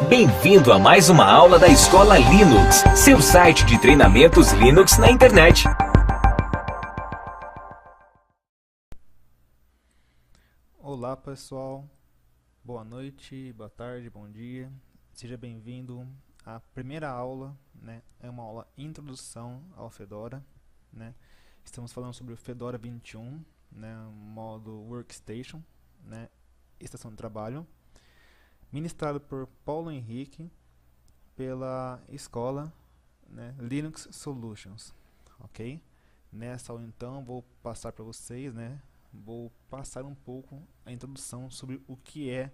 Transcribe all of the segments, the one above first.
Bem-vindo a mais uma aula da Escola Linux, seu site de treinamentos Linux na internet. Olá pessoal, boa noite, boa tarde, bom dia. Seja bem-vindo à primeira aula, né? É uma aula introdução ao Fedora, né? Estamos falando sobre o Fedora 21, né? Modo Workstation, né? Estação de trabalho, ministrado por Paulo Henrique pela escola, né? Linux Solutions, ok? Nessa aula então vou passar para vocês, né? Vou passar um pouco a introdução sobre o que é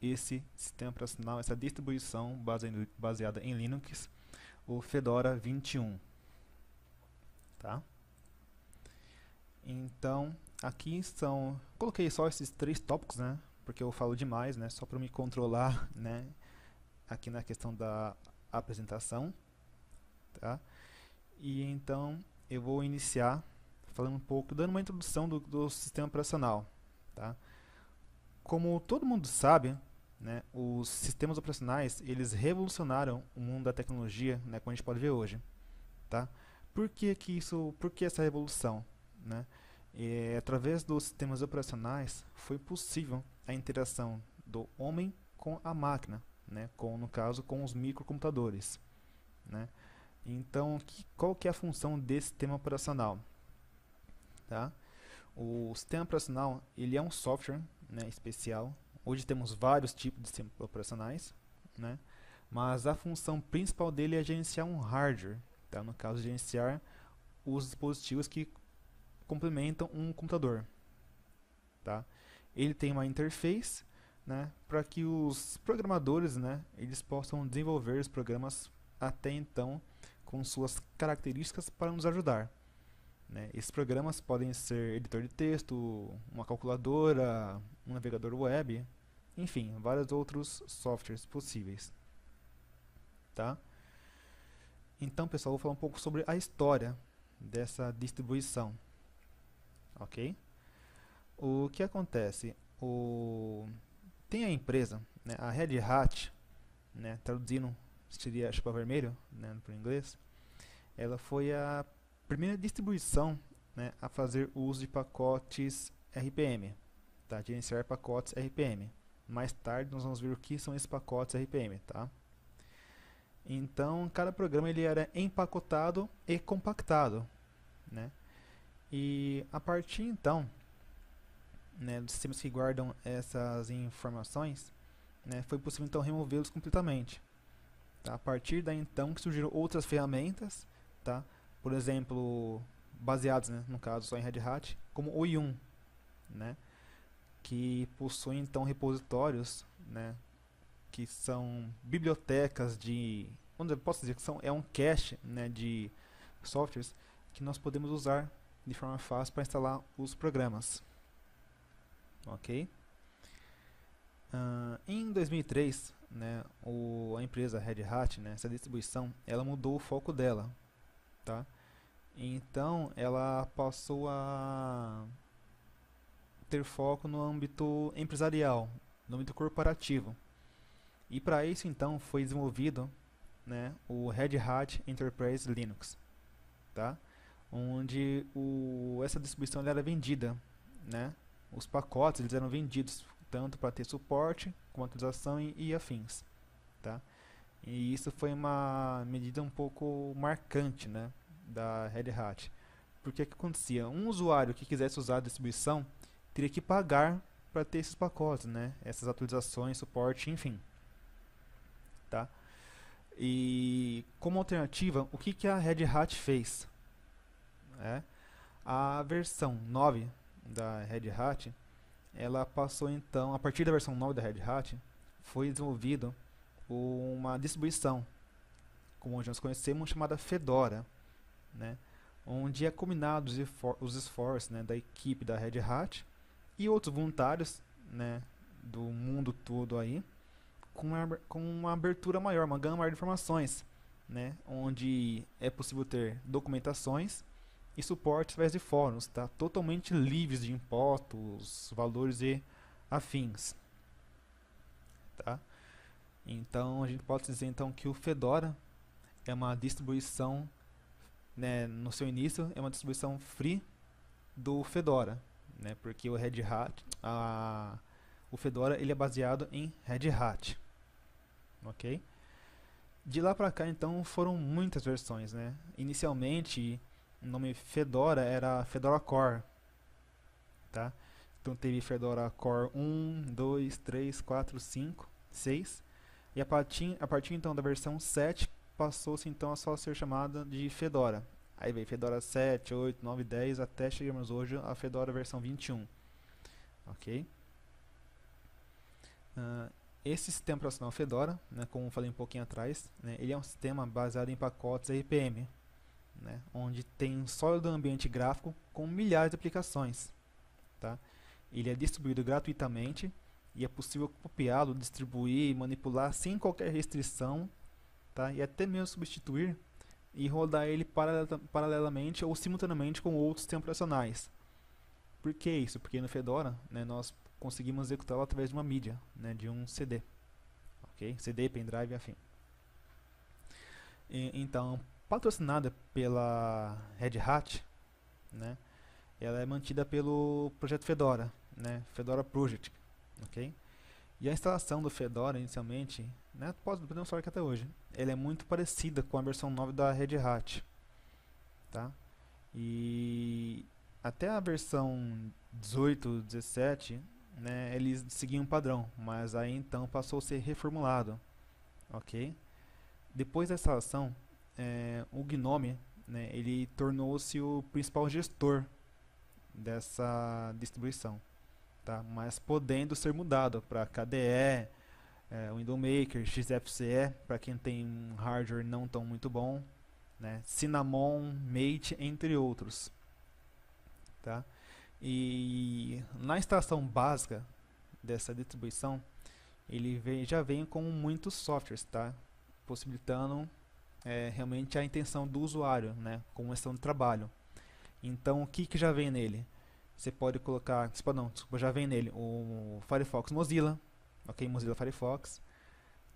esse sistema operacional, essa distribuição baseada em Linux, o Fedora 21, tá? Então, aqui são, coloquei só esses 3 tópicos, né? Porque eu falo demais, né? Só para me controlar, né? Aqui na questão da apresentação, tá? E então eu vou iniciar falando um pouco, dando uma introdução do sistema operacional, tá? Como todo mundo sabe, né, os sistemas operacionais eles revolucionaram o mundo da tecnologia, né, como a gente pode ver hoje, tá? Por que essa revolução, né? Através dos sistemas operacionais foi possível a interação do homem com a máquina, né, no caso com os microcomputadores, né? Então, qual que é a função desse sistema operacional? Tá? O sistema operacional ele é um software, né, especial. Hoje temos vários tipos de sistemas operacionais, né? Mas a função principal dele é gerenciar um hardware, tá? No caso, gerenciar os dispositivos que complementam um computador, tá? Ele tem uma interface, né, para que os programadores, né, eles possam desenvolver os programas até então com suas características para nos ajudar, né? Esses programas podem ser editor de texto, uma calculadora, um navegador web, enfim, vários outros softwares possíveis, tá? Então, pessoal, vou falar um pouco sobre a história dessa distribuição, ok? O que acontece? Tem a empresa, né, a Red Hat, né, traduzindo seria chupa vermelho, né, por inglês. Ela foi a primeira distribuição, né, a fazer uso de pacotes RPM, tá? Gerenciar pacotes RPM. Mais tarde nós vamos ver o que são esses pacotes RPM, tá? Então, cada programa ele era empacotado e compactado, né? E a partir então, né, dos sistemas que guardam essas informações, né, foi possível então removê-los completamente. Tá? A partir daí então que surgiram outras ferramentas, tá? Por exemplo, baseados, né, no caso só em Red Hat, como o Yum, né, que possui então repositórios, né, que são bibliotecas de, onde eu posso dizer que é um cache, né, de softwares que nós podemos usar de forma fácil para instalar os programas, ok? Em 2003, né, a empresa Red Hat, né, essa distribuição, ela mudou o foco dela, tá? Então, ela passou a ter foco no âmbito empresarial, no âmbito corporativo. E para isso, então, foi desenvolvido, né, o Red Hat Enterprise Linux, tá? Onde essa distribuição ela era vendida, né? Os pacotes eles eram vendidos tanto para ter suporte, como atualização e afins, tá? E isso foi uma medida um pouco marcante, né, da Red Hat. Porque o que acontecia? Um usuário que quisesse usar a distribuição teria que pagar para ter esses pacotes, né, essas atualizações, suporte, enfim, tá? E como alternativa, o que a Red Hat fez? A versão 9 da Red Hat, ela passou então, a partir da versão 9 da Red Hat, foi desenvolvido uma distribuição, como hoje nós conhecemos, chamada Fedora, né, onde é combinado os esforços, né, da equipe da Red Hat e outros voluntários, né, do mundo todo aí, com uma abertura maior, uma gama maior de informações, né, onde é possível ter documentações e suporte através de fóruns, tá? Totalmente livres de impostos, valores e afins, tá? Então a gente pode dizer então que o Fedora é uma distribuição, né, no seu início é uma distribuição free do Fedora, né, porque o Red Hat, o Fedora ele é baseado em Red Hat, ok? De lá para cá então foram muitas versões, né? Inicialmente o nome Fedora era Fedora Core, tá? Então teve Fedora Core 1, 2, 3, 4, 5, 6 e a partir então da versão 7 passou-se então a só ser chamada de Fedora. Aí veio Fedora 7, 8, 9, 10 até chegamos hoje a Fedora versão 21, ok? Esse sistema operacional Fedora, né, como eu falei um pouquinho atrás, né, ele é um sistema baseado em pacotes RPM, né, onde tem um sólido ambiente gráfico com milhares de aplicações. Tá? Ele é distribuído gratuitamente e é possível copiá-lo, distribuir e manipular sem qualquer restrição, tá? E até mesmo substituir e rodar ele paralelamente ou simultaneamente com outros sistemas operacionais. Por que isso? Porque no Fedora, né, nós conseguimos executá-lo através de uma mídia, né, de um CD, ok? CD, pendrive, enfim. Então, patrocinada pela Red Hat, né, ela é mantida pelo projeto Fedora, né, Fedora Project, ok? E a instalação do Fedora inicialmente, né, podemos falar que até hoje, ela é muito parecida com a versão 9 da Red Hat, tá? E até a versão 18, 17, né, eles seguiam um padrão, mas aí então passou a ser reformulado, ok? Depois da instalação, o GNOME, né, ele tornou-se o principal gestor dessa distribuição, tá? Mas podendo ser mudado para KDE, Window Maker, XFCE, para quem tem um hardware não tão muito bom, né? Cinnamon, Mate, entre outros, tá? E na instalação básica dessa distribuição, já vem com muitos softwares, tá? Possibilitando realmente a intenção do usuário, né? Com questão de trabalho. Então, o que já vem nele? Você pode colocar, já vem nele o Firefox Mozilla, ok? Mozilla Firefox,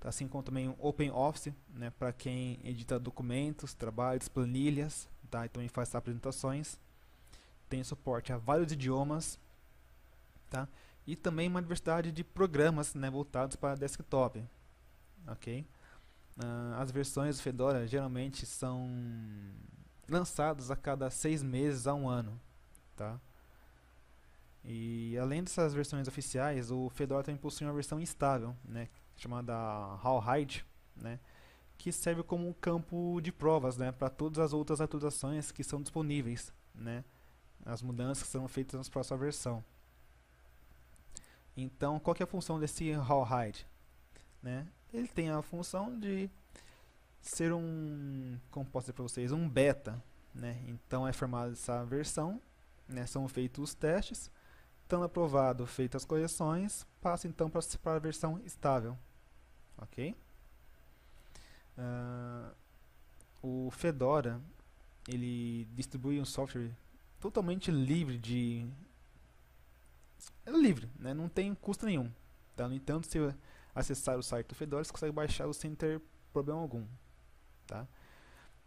assim como também o OpenOffice, né? Para quem edita documentos, trabalhos, planilhas, tá? E também faz apresentações. Tem suporte a vários idiomas, tá? E também uma diversidade de programas, né, voltados para desktop, ok? As versões do Fedora geralmente são lançadas a cada 6 meses a 1 ano, tá? E além dessas versões oficiais, o Fedora também possui uma versão estável, né, chamada Rawhide, né, que serve como um campo de provas, né, para todas as outras atualizações que são disponíveis, né, as mudanças que serão feitas na próxima versão. Então, qual que é a função desse Rawhide? Né? Ele tem a função de ser como posso dizer para vocês, um beta, né? Então é formada essa versão, né? São feitos os testes, estando aprovado, feitas as correções, passa então para a versão estável, ok? O Fedora ele distribui um software totalmente livre livre, né? Não tem custo nenhum, tá? No entanto, se acessar o site do Fedora, você consegue baixá-lo sem ter problema algum, tá?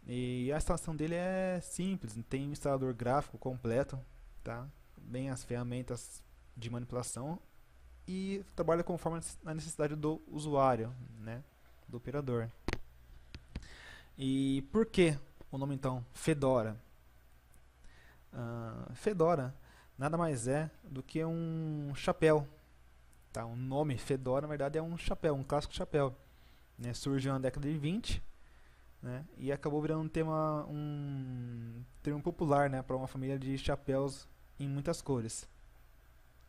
E a instalação dele é simples, tem um instalador gráfico completo, tá? Bem as ferramentas de manipulação e trabalha conforme a necessidade do usuário, né? Do operador. E por que o nome então Fedora? Fedora nada mais é do que um chapéu, tá? O nome Fedora na verdade é um chapéu, um clássico chapéu, né? Surgiu na década de 20, né? E acabou virando um termo popular, né? Para uma família de chapéus em muitas cores,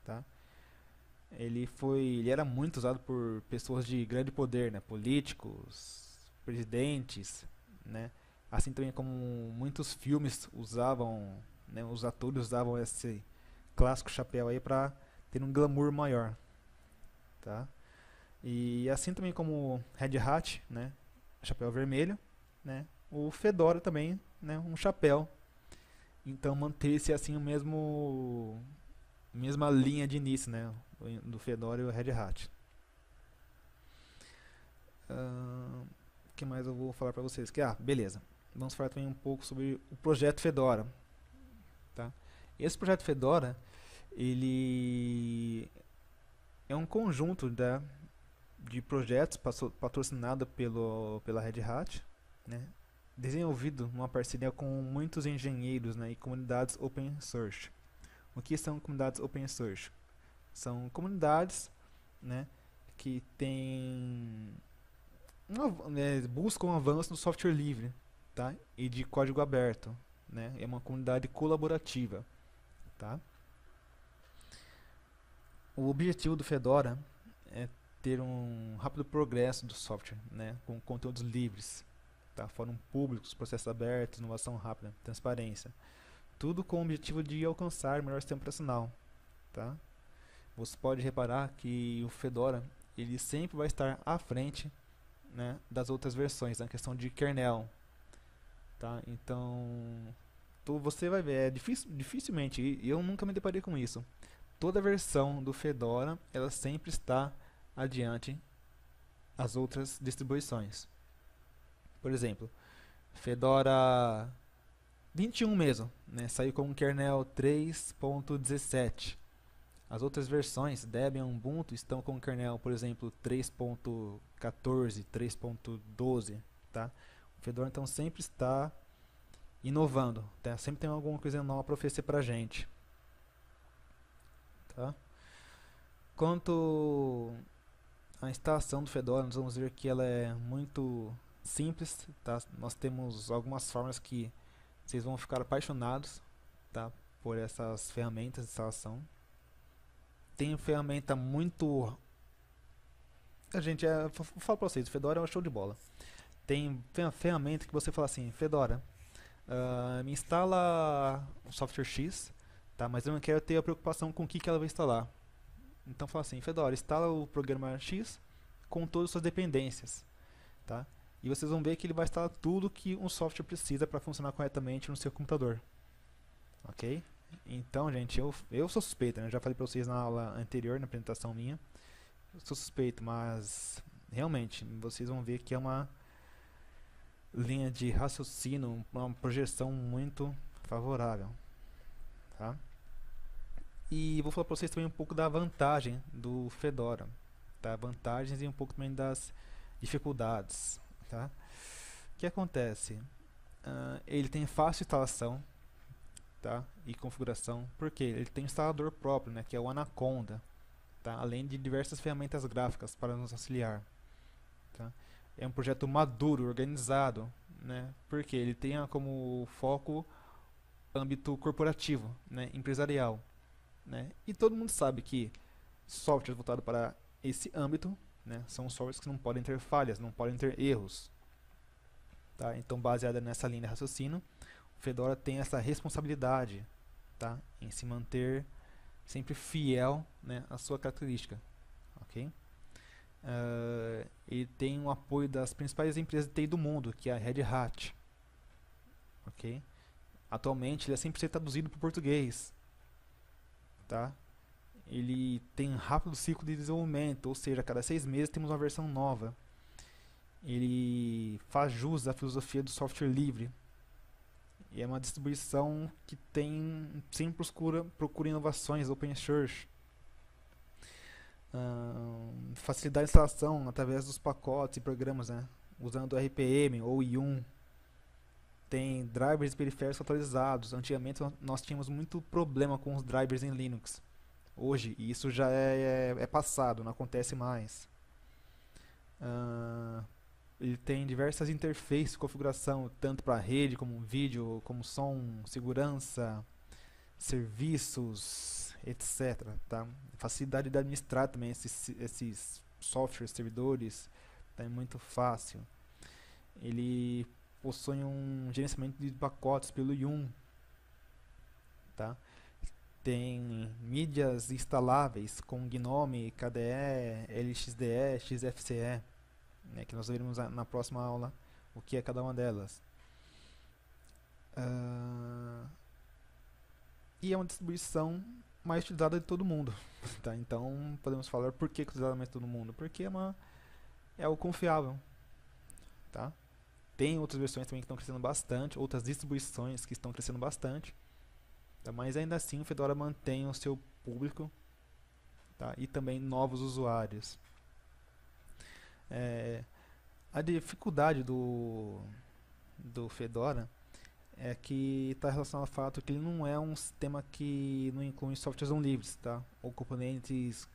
tá? Ele era muito usado por pessoas de grande poder, né? Políticos, presidentes, né? Assim também como muitos filmes usavam, né? Os atores usavam esse clássico chapéu aí para ter um glamour maior, tá? E assim também como Red Hat, né? Chapéu vermelho, né? O Fedora também, né? Um chapéu. Então manter-se assim o mesma linha de início, né? Do Fedora e o Red Hat. que mais eu vou falar para vocês? Beleza. Vamos falar também um pouco sobre o projeto Fedora. Tá? Esse projeto Fedora, ele é um conjunto de projetos patrocinado pela Red Hat, né? Desenvolvido numa parceria com muitos engenheiros, né, e comunidades open source. O que são comunidades open source? São comunidades, né, que buscam um avanço no software livre, tá? E de código aberto, né? É uma comunidade colaborativa, tá? O objetivo do Fedora é ter um rápido progresso do software, né? Com conteúdos livres, tá? Fórum públicos, processos abertos, inovação rápida, transparência. Tudo com o objetivo de alcançar o melhor sistema operacional, tá? Você pode reparar que o Fedora ele sempre vai estar à frente, né, das outras versões na questão de kernel, tá? Então você vai ver, dificilmente, e eu nunca me deparei com isso, toda versão do Fedora ela sempre está adiante as outras distribuições. Por exemplo, Fedora 21 mesmo, né, saiu com o kernel 3.17. As outras versões, Debian, Ubuntu, estão com o kernel, por exemplo, 3.14, 3.12, tá? O Fedora então sempre está inovando, tá? Sempre tem alguma coisa nova para oferecer para a gente, tá? Quanto à instalação do Fedora, nós vamos ver que ela é muito simples, tá? Nós temos algumas formas que vocês vão ficar apaixonados, tá? Por essas ferramentas de instalação. Tem ferramenta muito... Gente, eu falo pra vocês, o Fedora é um show de bola. Tem ferramenta que você fala assim, Fedora, me instala um software X, tá? Mas eu não quero ter a preocupação com o que ela vai instalar. Então fala assim, Fedora, instala o programa X com todas as suas dependências, tá? E vocês vão ver que ele vai instalar tudo que um software precisa para funcionar corretamente no seu computador. Ok? Então, gente, eu sou suspeito, né? Eu já falei para vocês na aula anterior, na apresentação minha. Eu sou suspeito, mas realmente, vocês vão ver que é uma linha de raciocínio, uma projeção muito favorável, tá? E vou falar para vocês também um pouco da vantagem do Fedora, tá? Vantagens e um pouco também das dificuldades, tá? O que acontece? Ele tem fácil instalação, tá? E configuração, porque ele tem um instalador próprio, né? Que é o Anaconda, tá? Além de diversas ferramentas gráficas para nos auxiliar, tá? É um projeto maduro, organizado, né? Porque ele tem como foco âmbito corporativo, né? Empresarial, né? E todo mundo sabe que softwares voltados para esse âmbito, né? São softwares que não podem ter falhas, não podem ter erros, tá? Então, baseada nessa linha de raciocínio, o Fedora tem essa responsabilidade, tá? Em se manter sempre fiel, né, à sua característica, ok? Ele tem o apoio das principais empresas de TI do mundo, que é a Red Hat, ok? Atualmente ele é 100% traduzido para o português, tá? Ele tem um rápido ciclo de desenvolvimento, ou seja, a cada 6 meses temos uma versão nova. Ele faz jus à filosofia do software livre. E é uma distribuição que sempre procura inovações open source. Facilidade de instalação através dos pacotes e programas, né? Usando RPM ou YUM. Tem drivers e periféricos atualizados. Antigamente nós tínhamos muito problema com os drivers em Linux. Hoje isso já é passado, não acontece mais. Ele tem diversas interfaces de configuração, tanto para rede, como vídeo, como som, segurança, serviços, etc. Tá? Facilidade de administrar também esses softwares, servidores, tá? É muito fácil. Ele possui um gerenciamento de pacotes pelo YUM. Tá? Tem mídias instaláveis com GNOME, KDE, LXDE, XFCE, né, que nós veremos na próxima aula o que é cada uma delas. E é uma distribuição mais utilizada de todo mundo. Tá? Então podemos falar por que utilizada mais de todo mundo, porque é algo confiável, tá? Tem outras versões também que estão crescendo bastante, outras distribuições que estão crescendo bastante, tá? Mas ainda assim o Fedora mantém o seu público, tá? E também novos usuários. A dificuldade do Fedora é que está relacionado ao fato que ele não é um sistema que não inclui softwares não livres, tá? Ou componentes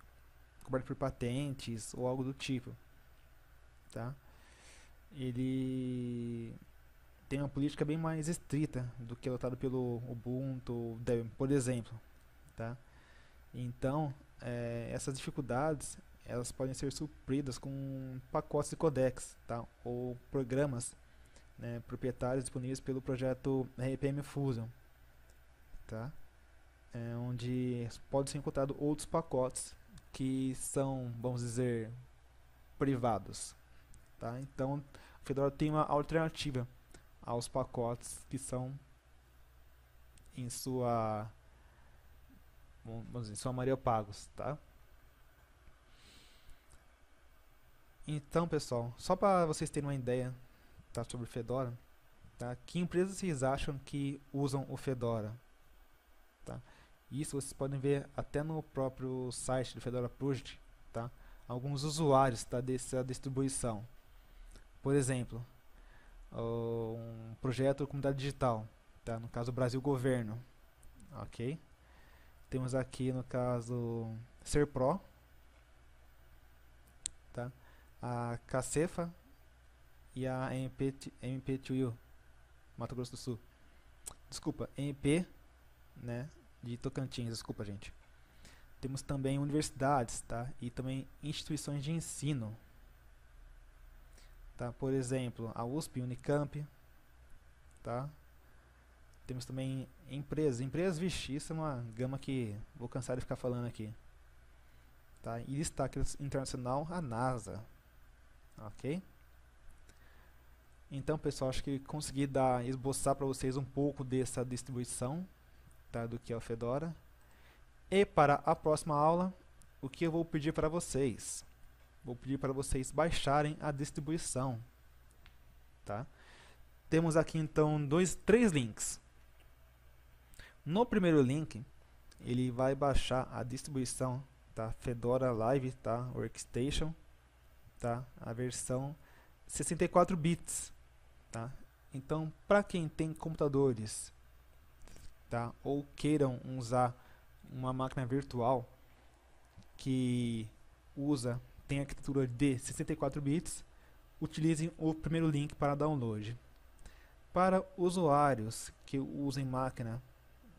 cobertos por patentes ou algo do tipo, tá? Ele tem uma política bem mais estrita do que adotado pelo Ubuntu, Debian, por exemplo, tá? Então, essas dificuldades elas podem ser supridas com pacotes de codecs, tá? Ou programas, né, proprietários disponíveis pelo projeto RPM Fusion, tá? Onde pode ser encontrado outros pacotes que são, vamos dizer, privados, tá? Então, o Fedora tem uma alternativa aos pacotes que são em sua, vamos dizer, em sua maioria pagos, tá? Então, pessoal, só para vocês terem uma ideia, tá, sobre o Fedora, tá? Que empresas vocês acham que usam o Fedora? Tá? Isso vocês podem ver até no próprio site do Fedora Project, tá? Alguns usuários, tá, dessa distribuição. Por exemplo, um projeto Comunidade Digital, tá? No caso Brasil Governo, ok? Temos aqui no caso SerPro, tá? A Cacefa e a MP2U, Mato Grosso do Sul. Desculpa, MP, né, de Tocantins, desculpa, gente. Temos também universidades, tá? E também instituições de ensino, tá? Por exemplo, a USP, Unicamp, tá? Temos também empresas, vixe, isso é uma gama que vou cansar de ficar falando aqui, tá? E destaque internacional, a NASA, ok? Então, pessoal, acho que consegui esboçar para vocês um pouco dessa distribuição, tá, do que é o Fedora. E para a próxima aula, o que eu vou pedir para vocês? Vou pedir para vocês baixarem a distribuição, tá? Temos aqui então três links. No primeiro link, ele vai baixar a distribuição, tá? Fedora Live, tá? Workstation, tá? A versão 64 bits, tá? Então, para quem tem computadores, tá, ou queiram usar uma máquina virtual que tem arquitetura de 64 bits, utilizem o primeiro link para download. Para usuários que usem máquina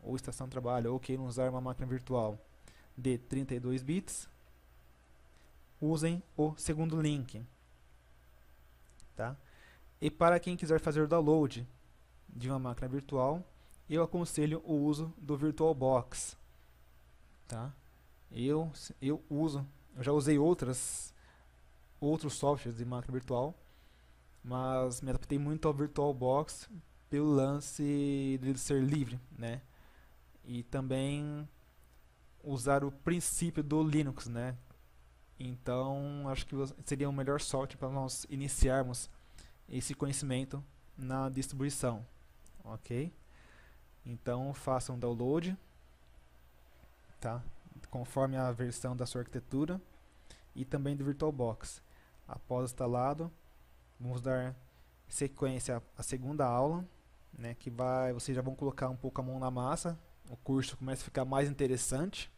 ou estação de trabalho ou queiram usar uma máquina virtual de 32 bits, usem o segundo link, tá? E para quem quiser fazer o download de uma máquina virtual, eu aconselho o uso do VirtualBox, tá? Eu já usei outros softwares de máquina virtual, mas me adaptei muito ao VirtualBox pelo lance de ser livre, né? E também usar o princípio do Linux, né? Então, acho que seria o melhor software para nós iniciarmos esse conhecimento na distribuição, ok? Então, façam um download, tá? Conforme a versão da sua arquitetura e também do VirtualBox. Após instalado, vamos dar sequência à segunda aula, né? Que vocês já vão colocar um pouco a mão na massa, o curso começa a ficar mais interessante,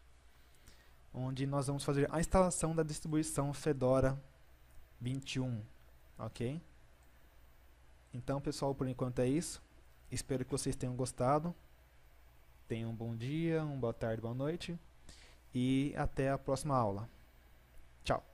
onde nós vamos fazer a instalação da distribuição Fedora 21, ok? Então, pessoal, por enquanto é isso. Espero que vocês tenham gostado. Tenham um bom dia, uma boa tarde, boa noite. E até a próxima aula. Tchau!